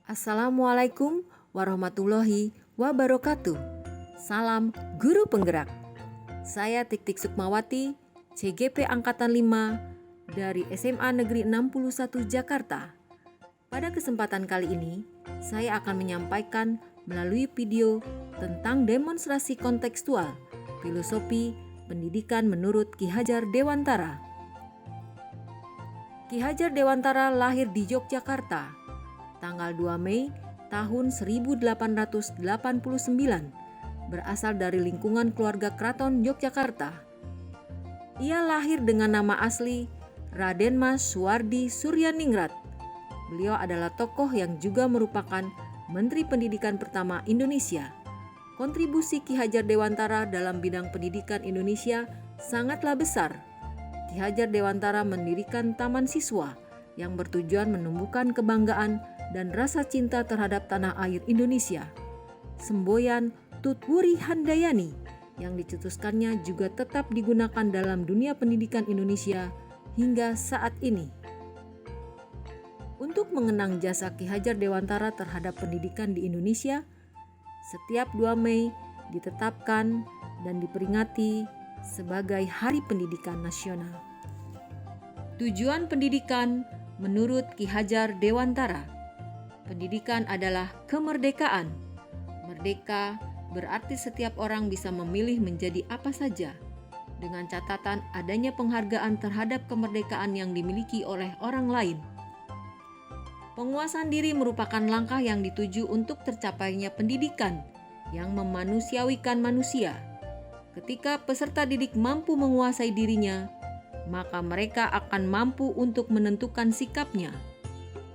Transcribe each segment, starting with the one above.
Assalamualaikum warahmatullahi wabarakatuh. Salam Guru Penggerak. Saya Tik Tik Sukmawati, CGP Angkatan 5 dari SMA Negeri 61 Jakarta. Pada kesempatan kali ini, saya akan menyampaikan melalui video tentang demonstrasi kontekstual filosofi pendidikan menurut Ki Hajar Dewantara. Ki Hajar Dewantara lahir di Yogyakarta tanggal 2 Mei tahun 1889, berasal dari lingkungan keluarga keraton Yogyakarta. Ia lahir dengan nama asli Raden Mas Suwardi Suryaningrat. Beliau adalah tokoh yang juga merupakan Menteri Pendidikan pertama Indonesia. Kontribusi Ki Hajar Dewantara dalam bidang pendidikan Indonesia sangatlah besar. Ki Hajar Dewantara mendirikan Taman Siswa yang bertujuan menumbuhkan kebanggaan dan rasa cinta terhadap tanah air Indonesia. Semboyan Tutwuri Handayani yang dicetuskannya juga tetap digunakan dalam dunia pendidikan Indonesia hingga saat ini. Untuk mengenang jasa Ki Hajar Dewantara terhadap pendidikan di Indonesia, setiap 2 Mei ditetapkan dan diperingati sebagai Hari Pendidikan Nasional. Tujuan pendidikan menurut Ki Hajar Dewantara. Pendidikan adalah kemerdekaan. Merdeka berarti setiap orang bisa memilih menjadi apa saja, dengan catatan adanya penghargaan terhadap kemerdekaan yang dimiliki oleh orang lain. Penguasaan diri merupakan langkah yang dituju untuk tercapainya pendidikan yang memanusiawikan manusia. Ketika peserta didik mampu menguasai dirinya, maka mereka akan mampu untuk menentukan sikapnya.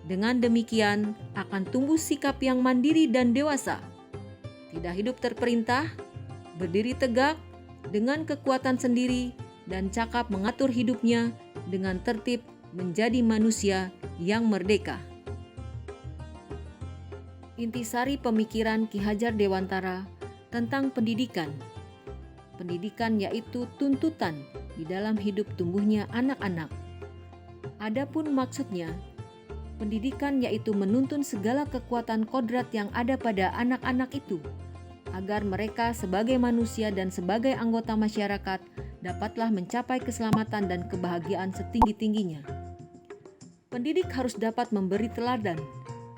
Dengan demikian, akan tumbuh sikap yang mandiri dan dewasa. Tidak hidup terperintah, berdiri tegak dengan kekuatan sendiri, dan cakap mengatur hidupnya dengan tertib menjadi manusia yang merdeka. Intisari pemikiran Ki Hajar Dewantara tentang pendidikan. Pendidikan yaitu tuntutan di dalam hidup tumbuhnya anak-anak. Adapun maksudnya, pendidikan yaitu menuntun segala kekuatan kodrat yang ada pada anak-anak itu, agar mereka sebagai manusia dan sebagai anggota masyarakat dapatlah mencapai keselamatan dan kebahagiaan setinggi-tingginya. Pendidik harus dapat memberi teladan,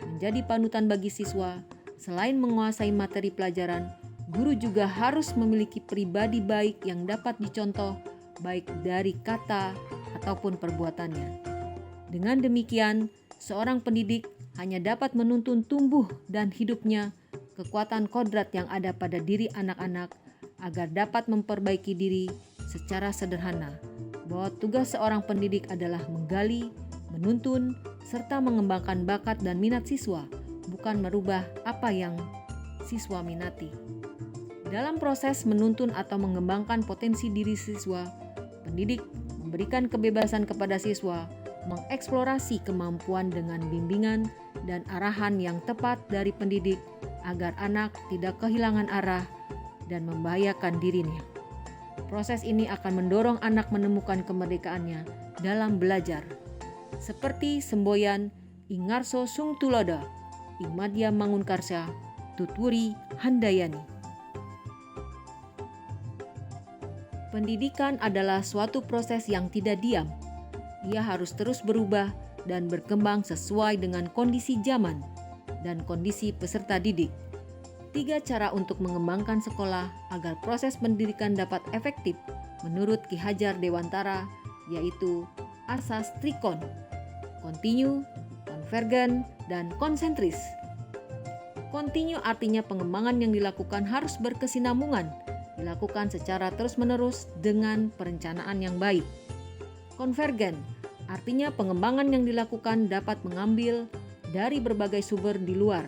menjadi panutan bagi siswa. Selain menguasai materi pelajaran, guru juga harus memiliki pribadi baik yang dapat dicontoh baik dari kata ataupun perbuatannya. Dengan demikian, seorang pendidik hanya dapat menuntun tumbuh dan hidupnya kekuatan kodrat yang ada pada diri anak-anak agar dapat memperbaiki diri secara sederhana, bahwa tugas seorang pendidik adalah menggali, menuntun, serta mengembangkan bakat dan minat siswa, bukan merubah apa yang siswa minati. Dalam proses menuntun atau mengembangkan potensi diri siswa, pendidik memberikan kebebasan kepada siswa mengeksplorasi kemampuan dengan bimbingan dan arahan yang tepat dari pendidik agar anak tidak kehilangan arah dan membahayakan dirinya. Proses ini akan mendorong anak menemukan kemerdekaannya dalam belajar. Seperti semboyan Ingarso Sung Tulodo, Imadya Mangunkarsa, Tutwuri Handayani. Pendidikan adalah suatu proses yang tidak diam. Ia harus terus berubah dan berkembang sesuai dengan kondisi zaman dan kondisi peserta didik. 3 cara untuk mengembangkan sekolah agar proses pendidikan dapat efektif menurut Ki Hajar Dewantara, yaitu asas trikon, kontinu, konvergen, dan konsentris. Kontinu artinya pengembangan yang dilakukan harus berkesinambungan, dilakukan secara terus-menerus dengan perencanaan yang baik. Konvergen artinya pengembangan yang dilakukan dapat mengambil dari berbagai sumber di luar,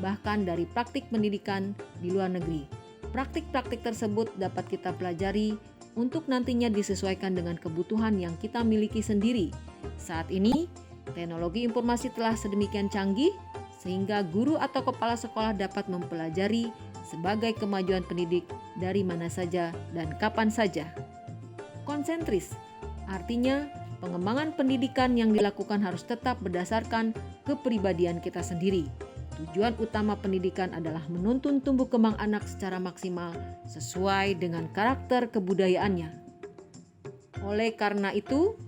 bahkan dari praktik pendidikan di luar negeri. Praktik-praktik tersebut dapat kita pelajari untuk nantinya disesuaikan dengan kebutuhan yang kita miliki sendiri. Saat ini, teknologi informasi telah sedemikian canggih sehingga guru atau kepala sekolah dapat mempelajari sebagai kemajuan pendidik dari mana saja dan kapan saja. Konsentris artinya pengembangan pendidikan yang dilakukan harus tetap berdasarkan kepribadian kita sendiri. Tujuan utama pendidikan adalah menuntun tumbuh kembang anak secara maksimal sesuai dengan karakter kebudayaannya. Oleh karena itu,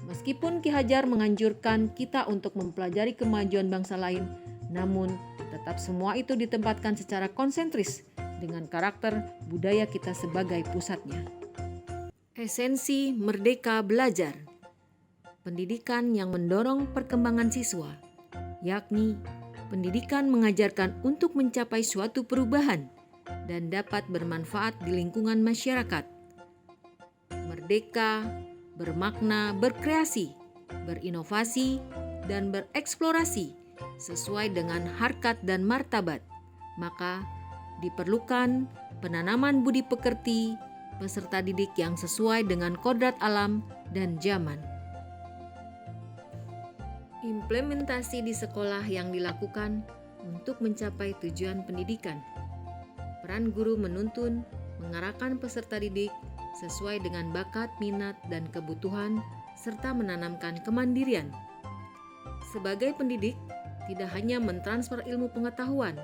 meskipun Ki Hajar menganjurkan kita untuk mempelajari kemajuan bangsa lain, namun tetap semua itu ditempatkan secara konsentris dengan karakter budaya kita sebagai pusatnya. Esensi Merdeka Belajar. Pendidikan yang mendorong perkembangan siswa, yakni pendidikan mengajarkan untuk mencapai suatu perubahan dan dapat bermanfaat di lingkungan masyarakat. Merdeka bermakna berkreasi, berinovasi, dan bereksplorasi sesuai dengan harkat dan martabat. Maka diperlukan penanaman budi pekerti peserta didik yang sesuai dengan kodrat alam dan zaman. Implementasi di sekolah yang dilakukan untuk mencapai tujuan pendidikan. Peran guru menuntun, mengarahkan peserta didik sesuai dengan bakat, minat, dan kebutuhan, serta menanamkan kemandirian. Sebagai pendidik, tidak hanya mentransfer ilmu pengetahuan,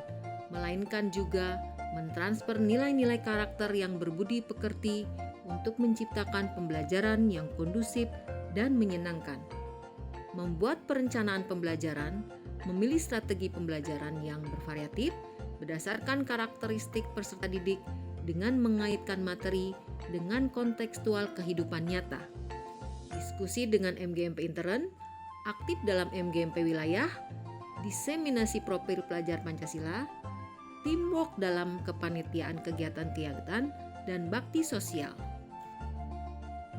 melainkan juga mentransfer nilai-nilai karakter yang berbudi pekerti untuk menciptakan pembelajaran yang kondusif dan menyenangkan. Membuat perencanaan pembelajaran, memilih strategi pembelajaran yang bervariatif berdasarkan karakteristik peserta didik dengan mengaitkan materi dengan kontekstual kehidupan nyata. Diskusi dengan MGMP intern, aktif dalam MGMP wilayah, diseminasi profil pelajar Pancasila, teamwork dalam kepanitiaan kegiatan-kegiatan, dan bakti sosial.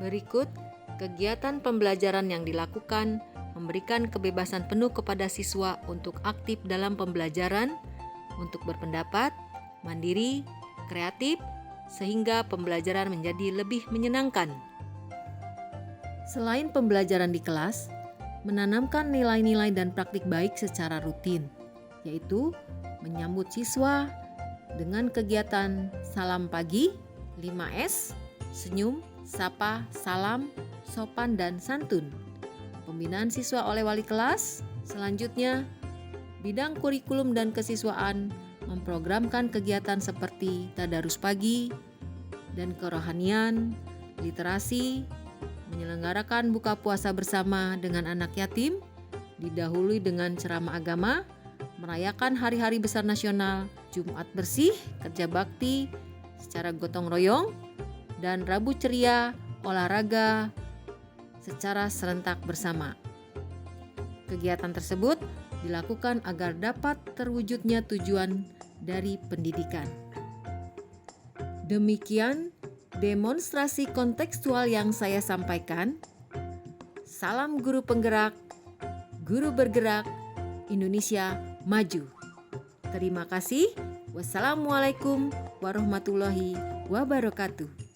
Berikut kegiatan pembelajaran yang dilakukan memberikan kebebasan penuh kepada siswa untuk aktif dalam pembelajaran, untuk berpendapat, mandiri, kreatif, sehingga pembelajaran menjadi lebih menyenangkan. Selain pembelajaran di kelas, menanamkan nilai-nilai dan praktik baik secara rutin, yaitu menyambut siswa dengan kegiatan salam pagi, 5S, senyum, sapa, salam, sopan, dan santun. Pembinaan siswa oleh wali kelas. Selanjutnya, bidang kurikulum dan kesiswaan memprogramkan kegiatan seperti tadarus pagi dan kerohanian, literasi, menyelenggarakan buka puasa bersama dengan anak yatim, didahului dengan ceramah agama, merayakan hari-hari besar nasional, Jumat bersih, kerja bakti secara gotong royong, dan Rabu ceria, olahraga secara serentak bersama. Kegiatan tersebut dilakukan agar dapat terwujudnya tujuan dari pendidikan. Demikian demonstrasi kontekstual yang saya sampaikan. Salam guru penggerak, guru bergerak, Indonesia maju. Terima kasih. Wassalamualaikum warahmatullahi wabarakatuh.